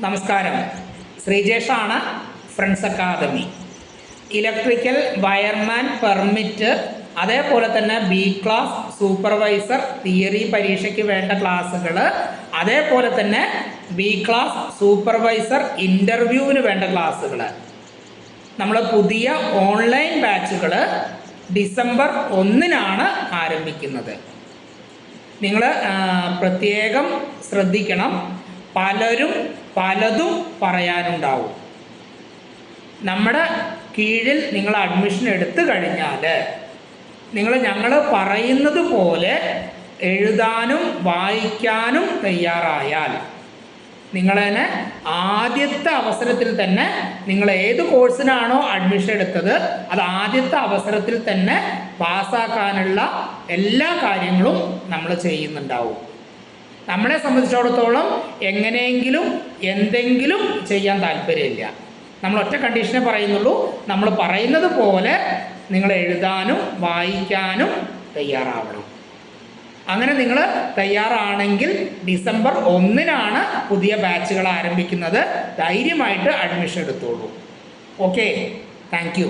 നമസ്കാരം, ശ്രീജേഷാണ്, friends academy. Electrical wireman permit, അതേപോലെ തന്നെ ബി ക്ലാസ് സൂപ്പർവൈസർ തിയറി പരീക്ഷയ്ക്ക് വേണ്ട ക്ലാസ്സുകൾ, അതേപോലെ തന്നെ ബി ക്ലാസ് സൂപ്പർവൈസർ ഇൻ്റർവ്യൂവിന് വേണ്ട ക്ലാസ്സുകൾ, നമ്മൾ പുതിയ ഓൺലൈൻ ബാച്ചുകൾ ഡിസംബർ 1-നാണ് ആരംഭിക്കുന്നത്. നിങ്ങൾ പ്രത്യേകം ശ്രദ്ധിക്കണം. പലരും പലതും പറയാനുണ്ടാവും. നമ്മുടെ കീഴിൽ നിങ്ങൾ അഡ്മിഷൻ എടുത്തു കഴിഞ്ഞാൽ ഞങ്ങൾ പറയുന്നത് പോലെ എഴുതാനും വായിക്കാനും തയ്യാറായാൽ നിങ്ങളതിനെ ആദ്യത്തെ അവസരത്തിൽ തന്നെ, നിങ്ങൾ ഏത് കോഴ്സിനാണോ അഡ്മിഷൻ എടുത്തത് അത് ആദ്യത്തെ അവസരത്തിൽ തന്നെ പാസ്സാക്കാനുള്ള എല്ലാ കാര്യങ്ങളും നമ്മൾ ചെയ്യുന്നുണ്ടാവും. നമ്മളെ സംബന്ധിച്ചിടത്തോളം എങ്ങനെയെങ്കിലും എന്തെങ്കിലും ചെയ്യാൻ താല്പര്യമില്ല. നമ്മൾ ഒറ്റ കണ്ടീഷനെ പറയുന്നുള്ളൂ, നമ്മൾ പറയുന്നത് പോലെ നിങ്ങൾ എഴുതാനും വായിക്കാനും തയ്യാറാവണം. അങ്ങനെ നിങ്ങൾ തയ്യാറാണെങ്കിൽ ഡിസംബർ 1-നാണ് പുതിയ ബാച്ചുകൾ ആരംഭിക്കുന്നത്. ധൈര്യമായിട്ട് അഡ്മിഷൻ എടുത്തോളൂ. Okay, thank you.